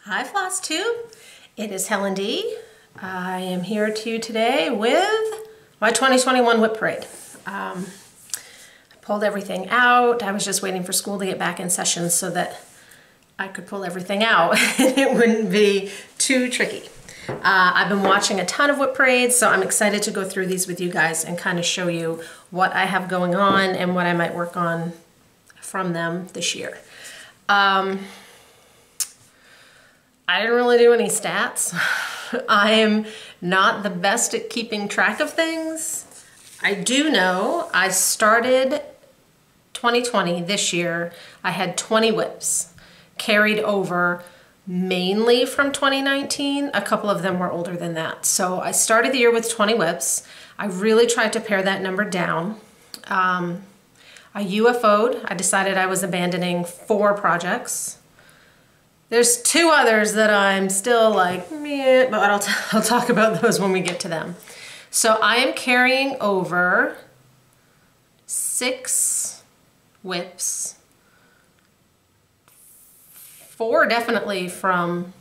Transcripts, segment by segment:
Hi Flosstube, it is Helen D. I am here to you today with my 2021 WIP parade. I pulled everything out. I was just waiting for school to get back in session so that I could pull everything out and it wouldn't be too tricky. I've been watching a ton of WIP parades, so I'm excited to go through these with you guys and kind of show you what I have going on and what I might work on from them this year. I didn't really do any stats. I am not the best at keeping track of things. I do know I started 2020 this year. I had 20 WIPs carried over mainly from 2019. A couple of them were older than that. So I started the year with 20 WIPs. I really tried to pare that number down. I UFO'd. I decided I was abandoning 4 projects. There's 2 others that I'm still like, meh, but I'll talk about those when we get to them. So I am carrying over 6 WIPs, 4 definitely from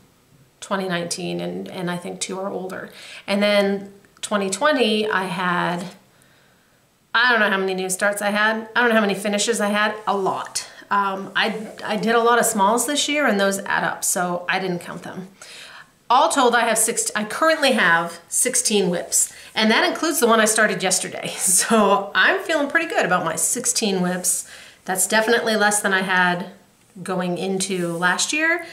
2019, and I think 2 are older. And then 2020, I had, I don't know how many new starts I had. I don't know how many finishes I had, a lot. I did a lot of smalls this year and those add up, so I didn't count them. All told, I currently have 16 WIPs, and that includes the one I started yesterday. So I'm feeling pretty good about my 16 WIPs. That's definitely less than I had going into last year.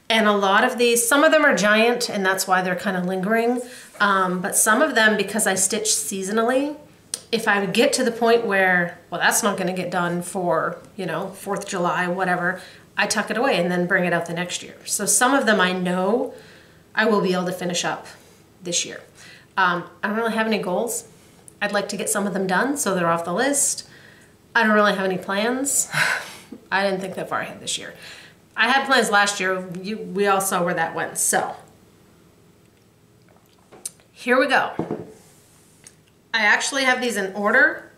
And a lot of these, some of them are giant and that's why they're kind of lingering. But some of them, because I stitch seasonally, if I would get to the point where, well, that's not going to get done for, you know, 4th of July, whatever, I tuck it away and then bring it out the next year. So some of them I know I will be able to finish up this year. I don't really have any goals. I'd like to get some of them done so they're off the list. I don't really have any plans. I didn't think that far ahead this year. I had plans last year. We all saw where that went. So here we go. I actually have these in order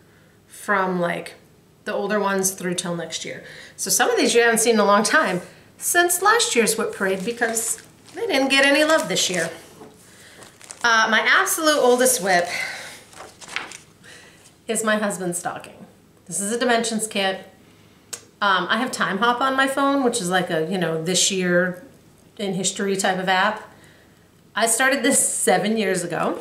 from like the older ones through till next year. So some of these you haven't seen in a long time since last year's WIP parade because they didn't get any love this year. My absolute oldest WIP is my husband's stocking. This is a dimensions kit. I have Time Hop on my phone, which is like a, you know, this year in history type of app. I started this 7 years ago.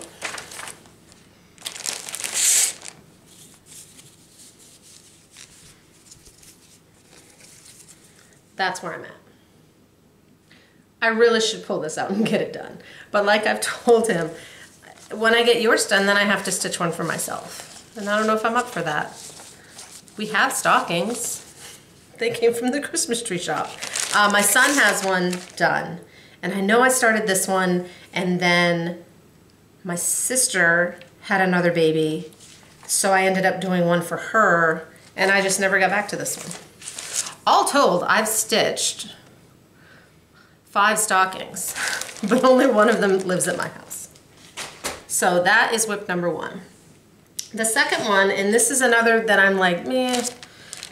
That's where I'm at. I really should pull this out and get it done. But like I've told him, when I get yours done, then I have to stitch one for myself. And I don't know if I'm up for that. We have stockings. They came from the Christmas tree shop. My son has one done. And I know I started this one, and then my sister had another baby. So I ended up doing one for her, and I just never got back to this one. All told, I've stitched 5 stockings, but only one of them lives at my house. So that is WIP number 1. The second one, and this is another that I'm like, meh.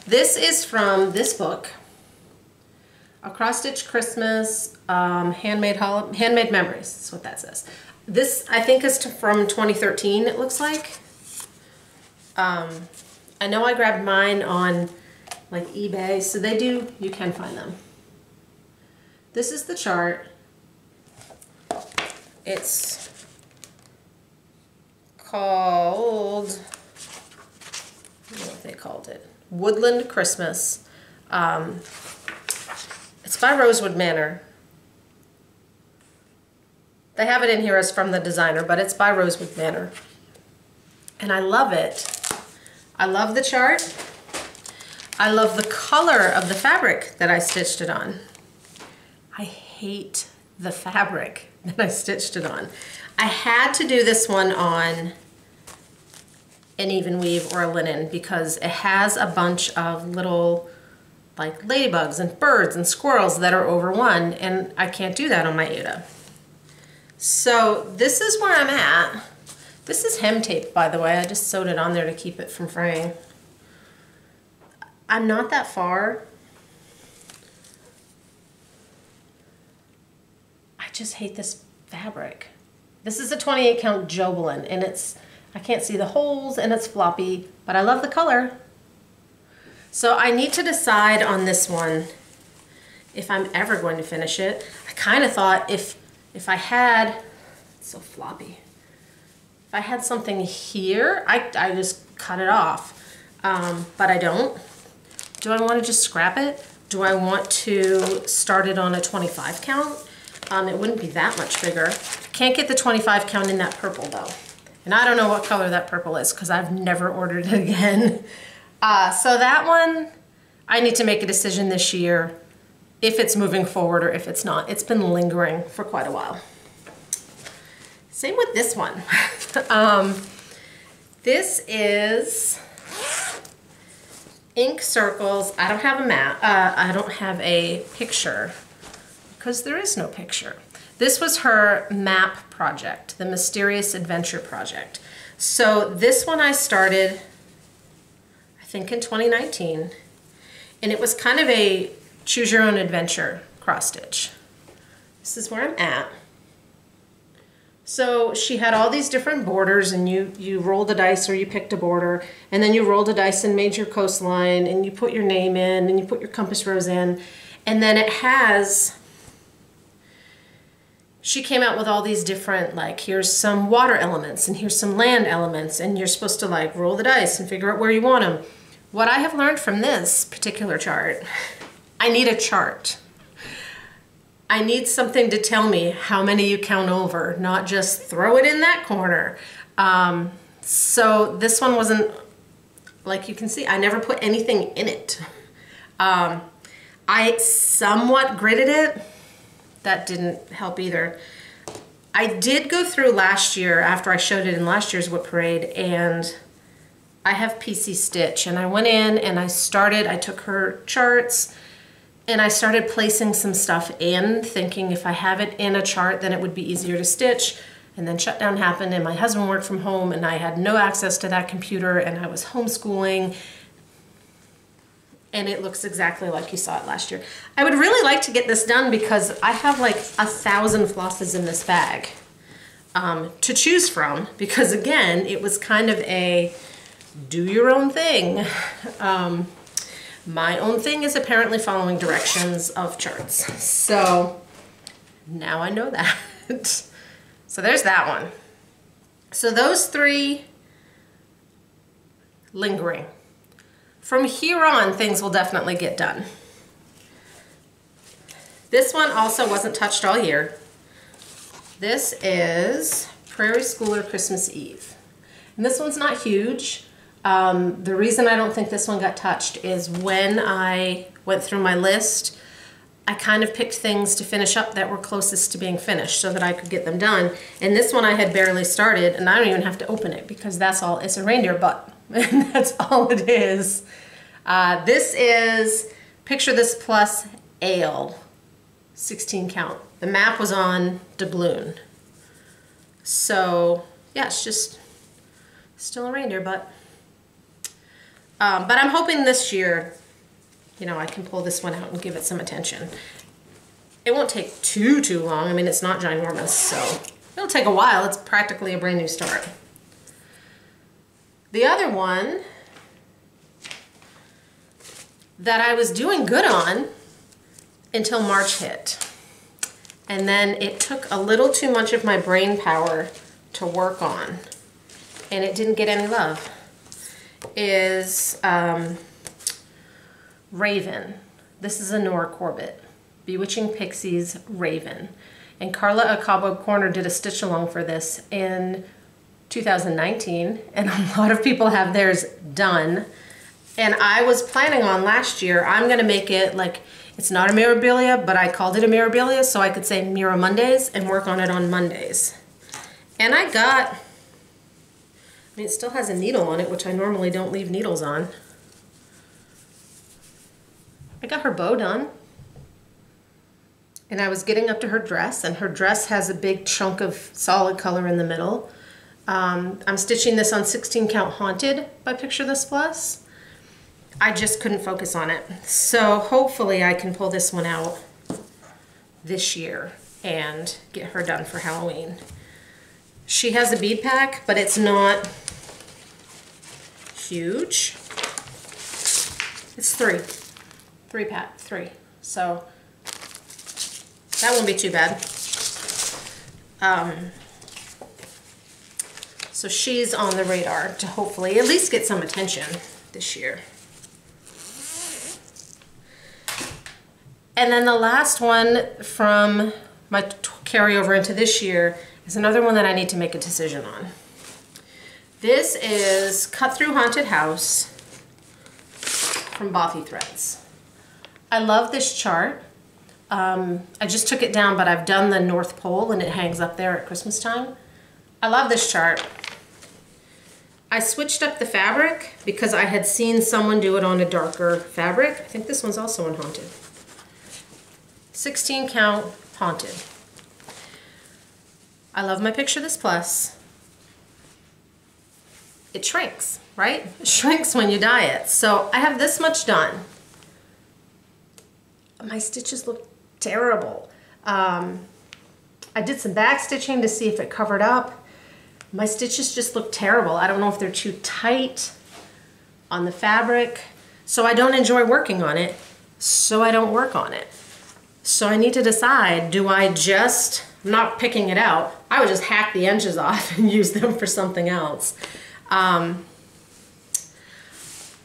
This is from this book, A Cross Stitch Christmas, Handmade Memories, that's what that says. This, I think, is from 2013, it looks like. I know I grabbed mine on like eBay, so they do, you can find them. This is the chart. It's called, I don't know what they called it, Woodland Christmas. It's by Rosewood Manor. They have it in here as from the designer, but it's by Rosewood Manor. And I love it. I love the chart. I love the color of the fabric that I stitched it on. I hate the fabric that I stitched it on. I had to do this one on an even weave or a linen because it has a bunch of little like ladybugs and birds and squirrels that are over 1, and I can't do that on my Aida. So this is where I'm at. This is hem tape, by the way. I just sewed it on there to keep it from fraying. I'm not that far. just hate this fabric. This is a 28 count Jobelin, and I can't see the holes, and it's floppy, but I love the color. So I need to decide on this one if I'm ever going to finish it. I kind of thought if I had, it's so floppy, if I had something here, I just cut it off, but I don't. Do I want to just scrap it? Do I want to start it on a 25 count? It wouldn't be that much bigger. Can't get the 25 count in that purple though. And I don't know what color that purple is because I've never ordered it again. So that one, I need to make a decision this year if it's moving forward or if it's not. It's been lingering for quite a while. Same with this one. This is ink circles. I don't have a map. I don't have a picture because there is no picture. This was her map project, the Mysterious Adventure project. So this one I started, I think in 2019, and it was kind of a choose your own adventure cross stitch. This is where I'm at. So she had all these different borders, and you rolled a dice or you picked a border, and then you rolled a dice and made your coastline, and you put your name in, and you put your compass rose in, and then it has, she came out with all these different, like, here's some water elements and here's some land elements, and you're supposed to like roll the dice and figure out where you want them. What I have learned from this particular chart, I need a chart. I need something to tell me how many you count over, not just throw it in that corner. So this one wasn't, like you can see, I never put anything in it. I somewhat gridded it. That didn't help either. I did go through last year after I showed it in last year's WIP parade, and I have PC Stitch, and I went in and I took her charts and I started placing some stuff in, thinking if I have it in a chart then it would be easier to stitch. And then shutdown happened and my husband worked from home and I had no access to that computer and I was homeschooling, and it looks exactly like you saw it last year. I would really like to get this done because I have like 1,000 flosses in this bag to choose from, because again, it was kind of a do your own thing. My own thing is apparently following directions of charts. So now I know that. So there's that one. So those three lingering. From here on, things will definitely get done. This one also wasn't touched all year. This is Prairie Schooler Christmas Eve. And this one's not huge. The reason I don't think this one got touched is when I went through my list, I kind of picked things to finish up that were closest to being finished so that I could get them done. And this one I had barely started, and I don't even have to open it because that's all, it's a reindeer butt. And that's all it is. This is Picture This Plus Ale, 16 count. The map was on doubloon. So yeah, it's just still a reindeer butt. But I'm hoping this year, you know, I can pull this one out and give it some attention. It won't take too long. I mean, it's not ginormous, so it'll take a while. It's practically a brand new start. The other one that I was doing good on until March hit. And then it took a little too much of my brain power to work on, and it didn't get any love, is Raven. This is a Nora Corbett, Bewitching Pixies Raven. And Carla at Cobweb Corner did a stitch along for this in 2019, and a lot of people have theirs done. And I was planning on last year, I'm gonna make it like, it's not a Mirabilia, but I called it a Mirabilia so I could say Mira Mondays and work on it on Mondays. And I got, I mean, it still has a needle on it, which I normally don't leave needles on. I got her bow done. And I was getting up to her dress, and her dress has a big chunk of solid color in the middle. I'm stitching this on 16 count Haunted by Picture This Plus. I just couldn't focus on it. So hopefully I can pull this one out this year. and get her done for Halloween. She has a bead pack, but it's not huge. It's three. So that won't be too bad. So she's on the radar to hopefully at least get some attention this year. And then the last one from my carryover into this year is another one that I need to make a decision on. This is Cut Through Haunted House from Bothy Threads. I love this chart. I just took it down, but I've done the North Pole and it hangs up there at Christmas time. I love this chart. I switched up the fabric because I had seen someone do it on a darker fabric. I think this one's also on Haunted. 16 count Haunted. I love my Picture This Plus. It shrinks, right? It shrinks when you dye it. So I have this much done. My stitches look terrible. I did some back stitching to see if it covered up. My stitches just look terrible. I don't know if they're too tight on the fabric. So I don't enjoy working on it, so I don't work on it. So I need to decide, do I just, I'm not picking it out, I would just hack the edges off and use them for something else. I'm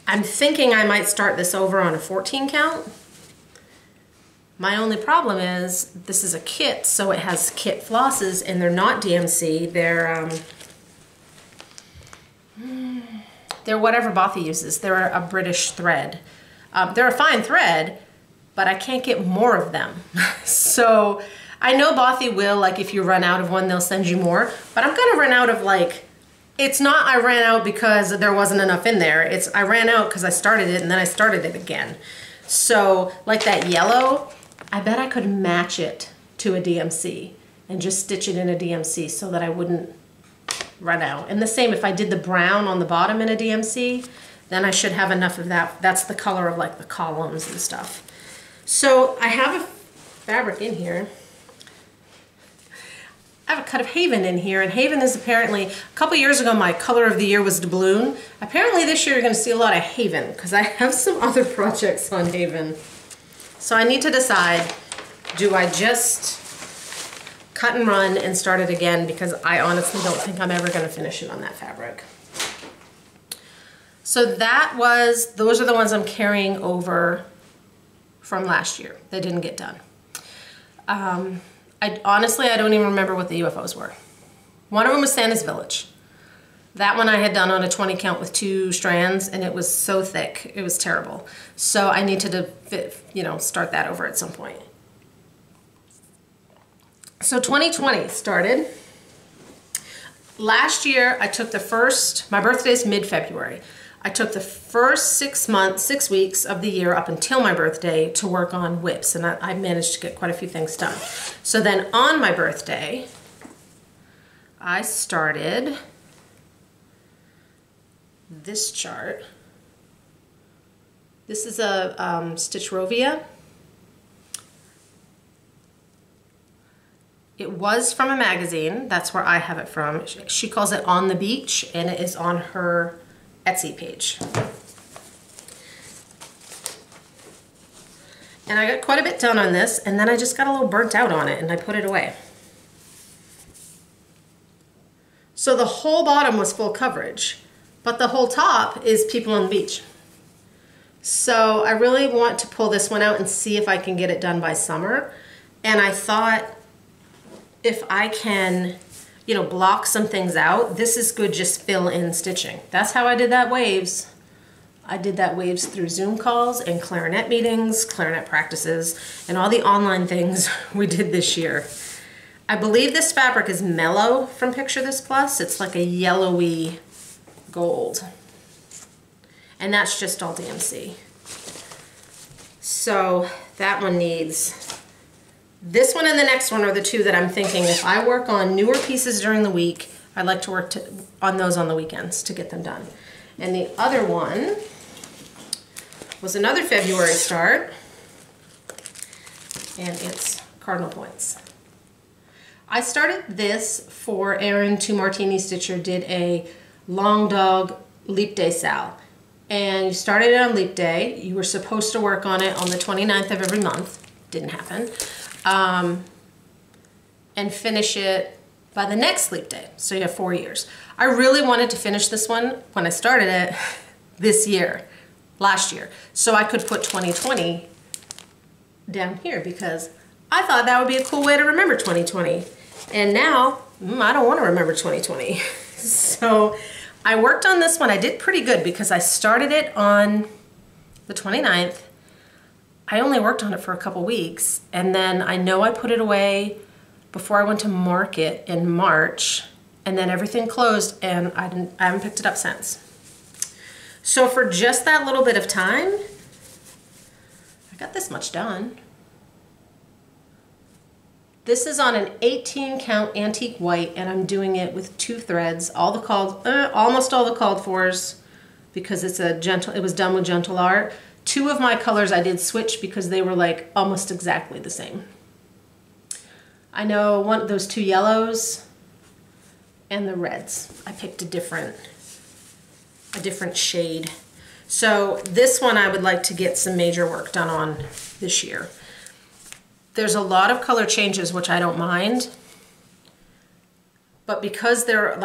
thinking I might start this over on a 14 count. My only problem is this is a kit, so it has kit flosses and they're not DMC, they're whatever Bothy uses. They're a British thread. They're a fine thread, but I can't get more of them. So I know Bothy will, like if you run out of one, they'll send you more, but I'm gonna run out of like, it's not I ran out because there wasn't enough in there. It's I ran out because I started it and then I started it again. So like that yellow, I bet I could match it to a DMC and just stitch it in a DMC so that I wouldn't run out. And the same if I did the brown on the bottom in a DMC, then I should have enough of that. That's the color of like the columns and stuff. So I have a fabric in here. I have a cut of Haven in here, and Haven is apparently, a couple years ago my color of the year was doubloon. Apparently this year you're gonna see a lot of Haven because I have some other projects on Haven. So I need to decide, do I just cut and run and start it again, because I honestly don't think I'm ever gonna finish it on that fabric. So those are the ones I'm carrying over from last year. They didn't get done. Honestly, I don't even remember what the UFOs were. One of them was Santa's Village. That one I had done on a 20 count with 2 strands, and it was so thick, it was terrible. So I need to, start that over at some point. So 2020 started. Last year, I took my birthday's mid-February. I took the first 6 weeks of the year up until my birthday to work on WIPs, and I managed to get quite a few things done. So then on my birthday, I started this chart. This is a Stitch Rovia. It was from a magazine. That's where I have it from. She calls it On the Beach, and it is on her Etsy page. And I got quite a bit done on this, and then I just got a little burnt out on it and I put it away. So the whole bottom was full coverage, but the whole top is people on the beach. So I really want to pull this one out and see if I can get it done by summer. And I thought if I can, block some things out, this is good just fill in stitching. That's how I did that waves. I did that waves through Zoom calls and clarinet meetings, clarinet practices, and all the online things we did this year. I believe this fabric is Mellow from Picture This Plus. It's like a yellowy gold. And that's just all DMC. So that one needs, this one and the next one are the two that I'm thinking if I work on newer pieces during the week, I'd like to work on those on the weekends to get them done. And the other one was another February start, and it's Cardinal Points. I started this for Erin 2 Martini Stitcher did a Long Dog Leap Day Sal. And you started it on Leap Day. You were supposed to work on it on the 29th of every month. Didn't happen. And finish it by the next Leap Day. So you have 4 years. I really wanted to finish this one when I started it last year. So I could put 2020 down here because I thought that would be a cool way to remember 2020. And now, I don't want to remember 2020. So I worked on this one. I did pretty good because I started it on the 29th. I only worked on it for a couple weeks. And then I know I put it away before I went to market in March. And then everything closed and I haven't picked it up since. So for just that little bit of time, I got this much done. This is on an 18 count antique white and I'm doing it with 2 threads, almost all the called fors because it was done with gentle art. 2 of my colors I did switch because they were like almost exactly the same. I know those 2 yellows and the reds. I picked a different shade. So this one I would like to get some major work done on this year. There's a lot of color changes, which I don't mind, but because they're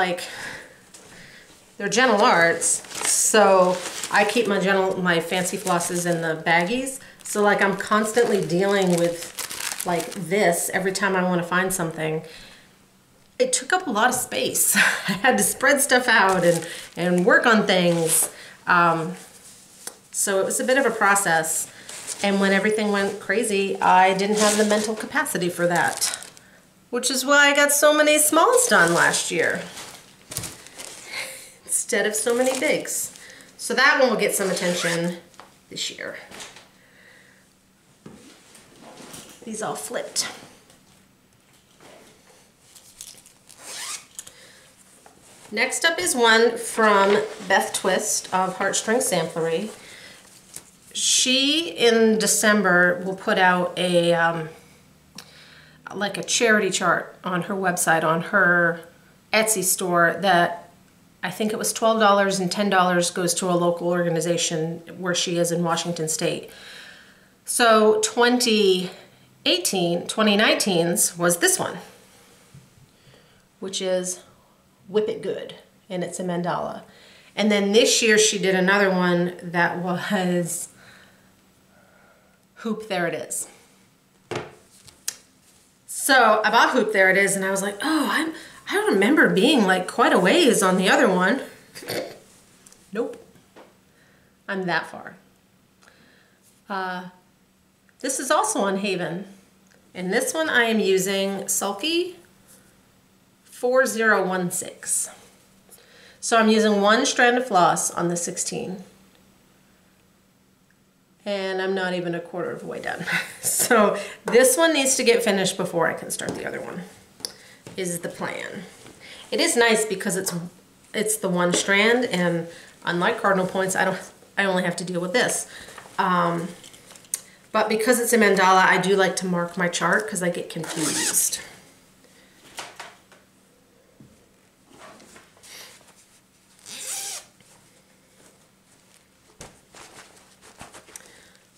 gentle arts, so I keep my fancy flosses in the baggies. So like I'm constantly dealing with like this every time I want to find something. It took up a lot of space. I had to spread stuff out and work on things. So it was a bit of a process. And when everything went crazy, I didn't have the mental capacity for that, which is why I got so many smalls done last year instead of so many bigs. So that one will get some attention this year. These all flipped. Next up is one from Beth Twist of Heartstring Sampling. She, in December, will put out like a charity chart on her website, on her Etsy store that I think it was $12 and $10 goes to a local organization where she is in Washington State. So 2019's was this one, which is Whip It Good, and it's a mandala. And then this year she did another one that was Hoop There It Is. So I bought Hoop There It Is and I was like, oh, I remember being like quite a ways on the other one. Nope. I'm that far. This is also on Haven. And this one I am using Sulky 4016. So I'm using 1 strand of floss on the 16. And I'm not even a quarter of the way done. So this one needs to get finished before I can start the other one, is the plan. It is nice because it's the 1 strand, and unlike Cardinal Points, I only have to deal with this. But because it's a mandala, I do like to mark my chart because I get confused.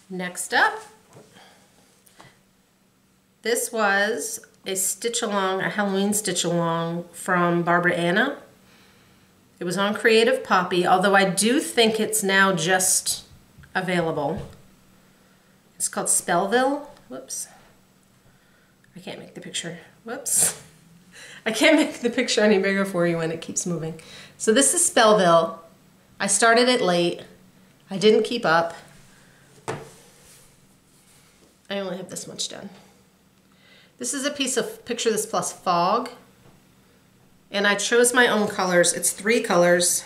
Next up, this was a stitch along, a Halloween stitch along from Barbara Anna. It was on Creative Poppy, although I do think it's now just available. It's called Spellville. Whoops. I can't make the picture. Whoops. I can't make the picture any bigger for you when it keeps moving. So this is Spellville. I started it late. I didn't keep up. I only have this much done. This is a piece of Picture This Plus Fog. And I chose my own colors. It's 3 colors.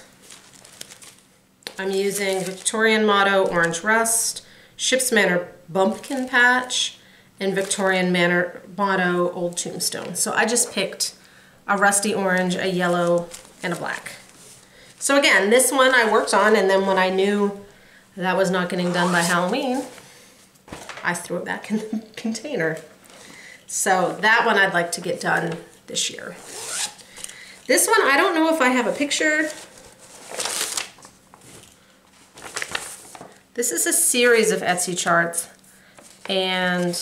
I'm using Victorian Motto Orange Rust, Ship's Manor Bumpkin Patch, and Victorian Motto Old Tombstone. So I just picked a rusty orange, a yellow, and a black. So again, this one I worked on, and then when I knew that was not getting done by Halloween, I threw it back in the container. So that one I'd like to get done this year. This one, I don't know if I have a picture. This is a series of Etsy charts, and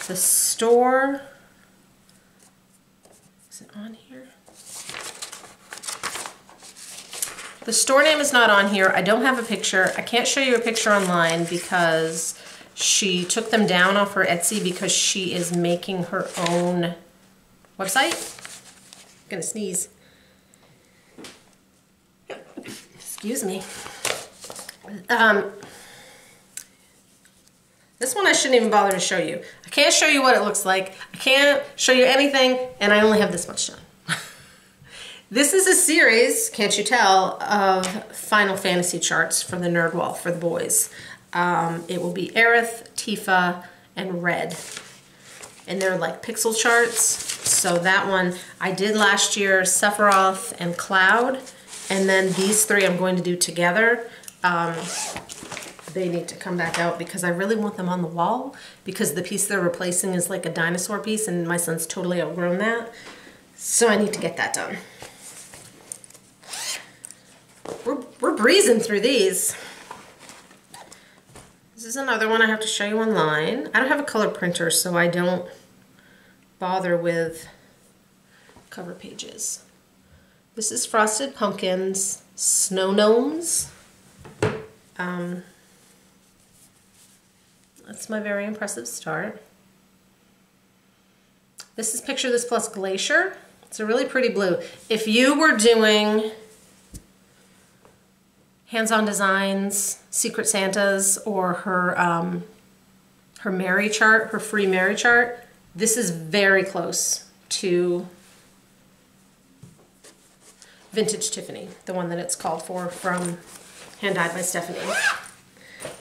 the store, is it on here? The store name is not on here. I don't have a picture. I can't show you a picture online because she took them down off her Etsy because she is making her own website. I'm gonna sneeze. Excuse me. This one I shouldn't even bother to show you. I can't show you what it looks like. I can't show you anything, and I only have this much done. This is a series, can't you tell, of Final Fantasy charts for the Nerd Wall for the boys. It will be Aerith, Tifa, and Red. And they're like pixel charts. So that one I did last year, Sephiroth and Cloud. And then these three I'm going to do together. They need to come back out because I really want them on the wall because the piece they're replacing is like a dinosaur piece and my son's totally outgrown that. So I need to get that done. We're breezing through these. This is another one I have to show you online. I don't have a color printer, so I don't bother with cover pages. This is Frosted Pumpkins, Snow Gnomes. That's my very impressive start. This is Picture This Plus Glacier. It's a really pretty blue. If you were doing hands-on designs, Secret Santas, or her her Mary chart, her free Mary chart, this is very close to Vintage Tiffany, the one that it's called for from Hand Dyed by Stephanie.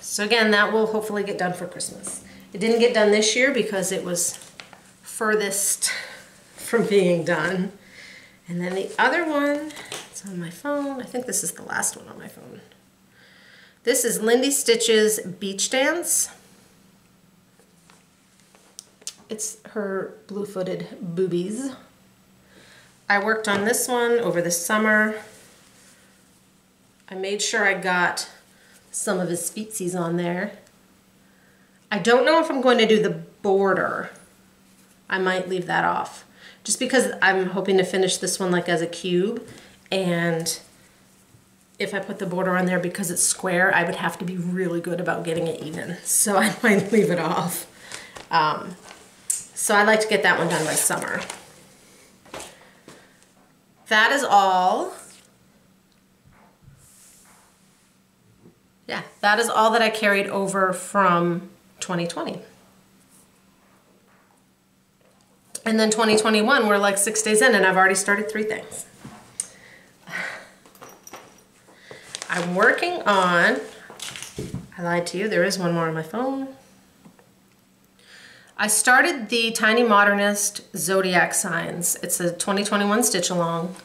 So again, that will hopefully get done for Christmas. It didn't get done this year because it was furthest from being done. And then the other one, it's on my phone. I think this is the last one on my phone. This is Lindy Stitch's Beach Dance. It's her blue-footed boobies. I worked on this one over the summer. I made sure I got some of his feetsies on there. I don't know if I'm going to do the border. I might leave that off. Just because I'm hoping to finish this one like as a cube, and if I put the border on there because it's square, I would have to be really good about getting it even. So I might leave it off. So I'd like to get that one done by summer. That is all. Yeah, that is all that I carried over from 2020. And then 2021, we're like 6 days in and I've already started 3 things. I'm working on, I lied to you, there is one more on my phone. I started the Tiny Modernist Zodiac signs. It's a 2021 stitch along.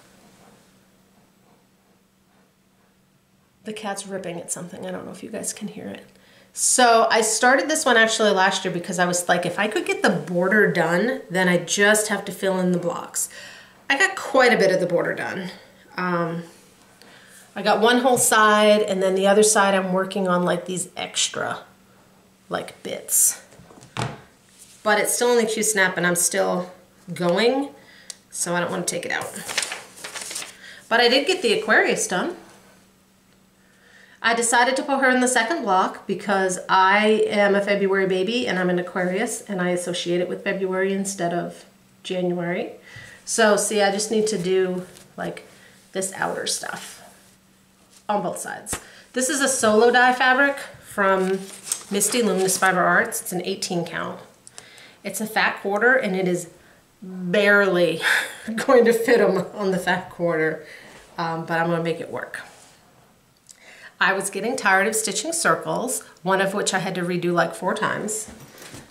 The cat's ripping at something. I don't know if you guys can hear it. So I started this one actually last year because I was like, if I could get the border done, then I just have to fill in the blocks. I got quite a bit of the border done. I got one whole side, and then the other side I'm working on like these extra like bits. But it's still in the Q-snap and I'm still going, so I don't want to take it out. But I did get the Aquarius done. I decided to put her in the second block because I am a February baby and I'm an Aquarius and I associate it with February instead of January. So see, I just need to do like this outer stuff on both sides. This is a solo dye fabric from Misty Luminous Fiber Arts. It's an 18 count. It's a fat quarter and it is barely going to fit them on the fat quarter, but I'm going to make it work. I was getting tired of stitching circles, one of which I had to redo like 4 times.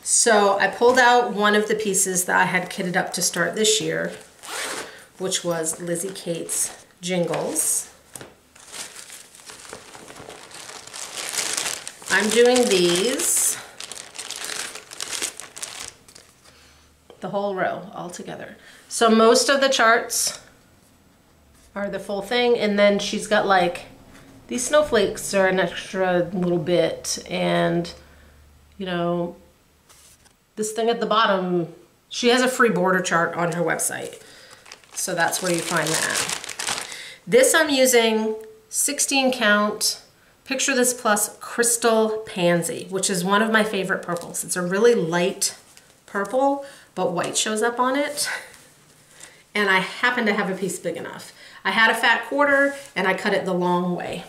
So I pulled out one of the pieces that I had kitted up to start this year, which was Lizzie Kate's Jingles. I'm doing these. the whole row all together. So most of the charts are the full thing, and then she's got like, these snowflakes are an extra little bit, and you know, this thing at the bottom, she has a free border chart on her website. So that's where you find that. This I'm using 16 count Picture This Plus Crystal Pansy, which is one of my favorite purples. It's a really light purple, but white shows up on it. And I happen to have a piece big enough. I had a fat quarter and I cut it the long way.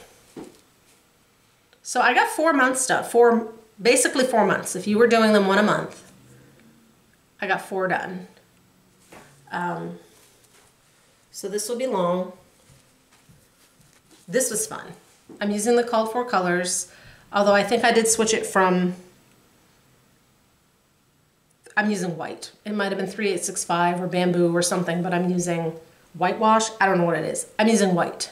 So I got 4 months stuff, basically 4 months. If you were doing them one a month, I got 4 done. So this will be long. This was fun. I'm using the called for colors, although I think I did switch it from, I'm using white. It might have been 3865 or bamboo or something, but I'm using whitewash. I don't know what it is. I'm using white.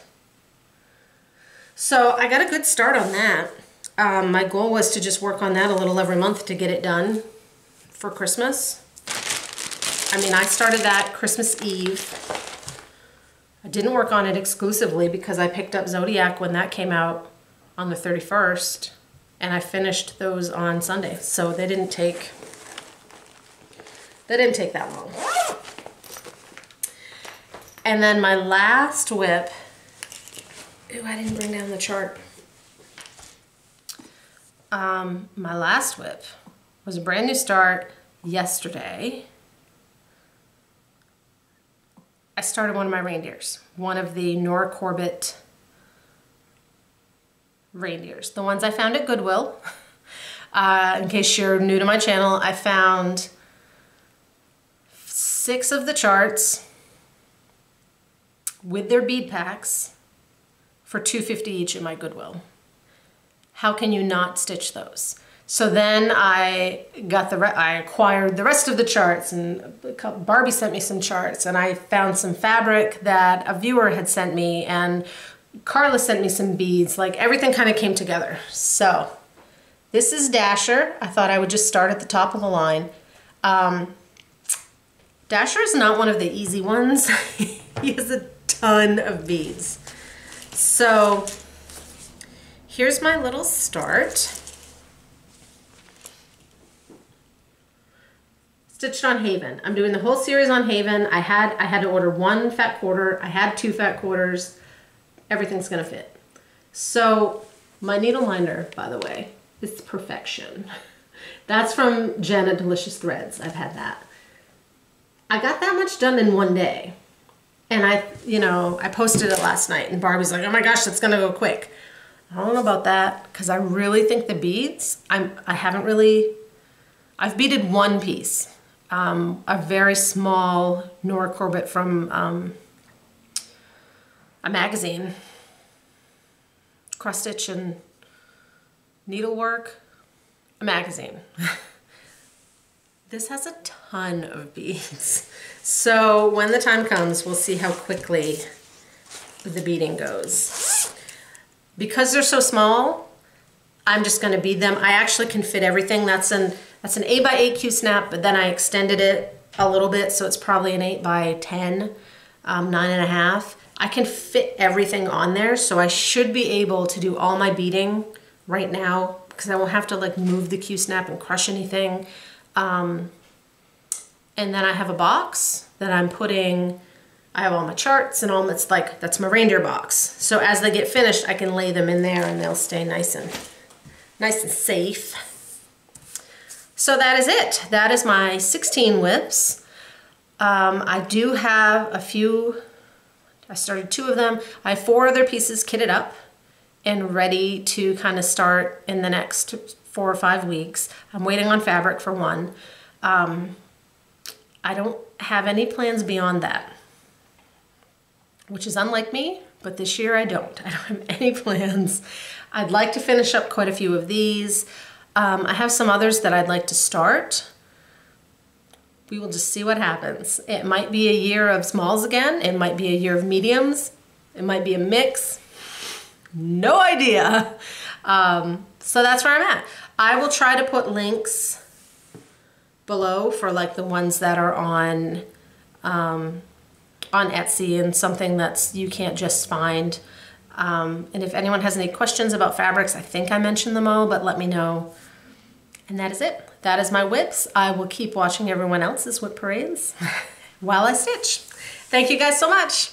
So I got a good start on that. My goal was to just work on that a little every month to get it done for Christmas. I mean, I started that Christmas Eve. I didn't work on it exclusively because I picked up Zodiac when that came out on the 31st, and I finished those on Sunday. So they didn't take that long. And then my last WIP, ooh, I didn't bring down the chart. My last WIP was a brand new start yesterday. I started one of my reindeers, one of the Nora Corbett reindeers, the ones I found at Goodwill. In case you're new to my channel, I found 6 of the charts with their bead packs for $2.50 each in my Goodwill. How can you not stitch those? So then I acquired the rest of the charts, and Barbie sent me some charts, and I found some fabric that a viewer had sent me, and Carla sent me some beads. Like, everything kind of came together. So this is Dasher. I thought I would just start at the top of the line. Dasher is not one of the easy ones. He has a ton of beads. So here's my little start. Stitched on Haven. I'm doing the whole series on Haven. I had to order 1 fat quarter. I had 2 fat quarters. Everything's gonna fit. So my needle minder, by the way, is perfection. That's from Jen at Delicious Threads. I've had that. I got that much done in 1 day. And I posted it last night, and Barbie's like, oh my gosh, that's gonna go quick. I don't know about that, because I really think the beads, I've beaded 1 piece. A very small Nora Corbett from a magazine, cross stitch and needlework, a magazine. This has a ton of beads. So when the time comes, we'll see how quickly the beading goes. Because they're so small, I'm just gonna bead them. I actually can fit everything. That's an 8x8 Q-snap, but then I extended it a little bit, so it's probably an 8x10, 9.5. I can fit everything on there, so I should be able to do all my beading right now, because I won't have to like move the Q-snap and crush anything. And then I have a box that I'm putting, I have all my charts and all, that's my reindeer box. So as they get finished, I can lay them in there and they'll stay nice and safe. So that is it. That is my 16 WIPs. I do have a few, I started 2 of them. I have 4 other pieces kitted up and ready to kind of start in the next 4 or 5 weeks. I'm waiting on fabric for 1. I don't have any plans beyond that, which is unlike me, but this year I don't have any plans. I'd like to finish up quite a few of these. I have some others that I'd like to start. We will just see what happens. It might be a year of smalls again. It might be a year of mediums. It might be a mix. No idea. So that's where I'm at. I will try to put links below for like the ones that are on Etsy and something that's you can't just find. And if anyone has any questions about fabrics, I think I mentioned them all, but let me know. And that is it. That is my WIPs. I will keep watching everyone else's WIP parades while I stitch. Thank you guys so much.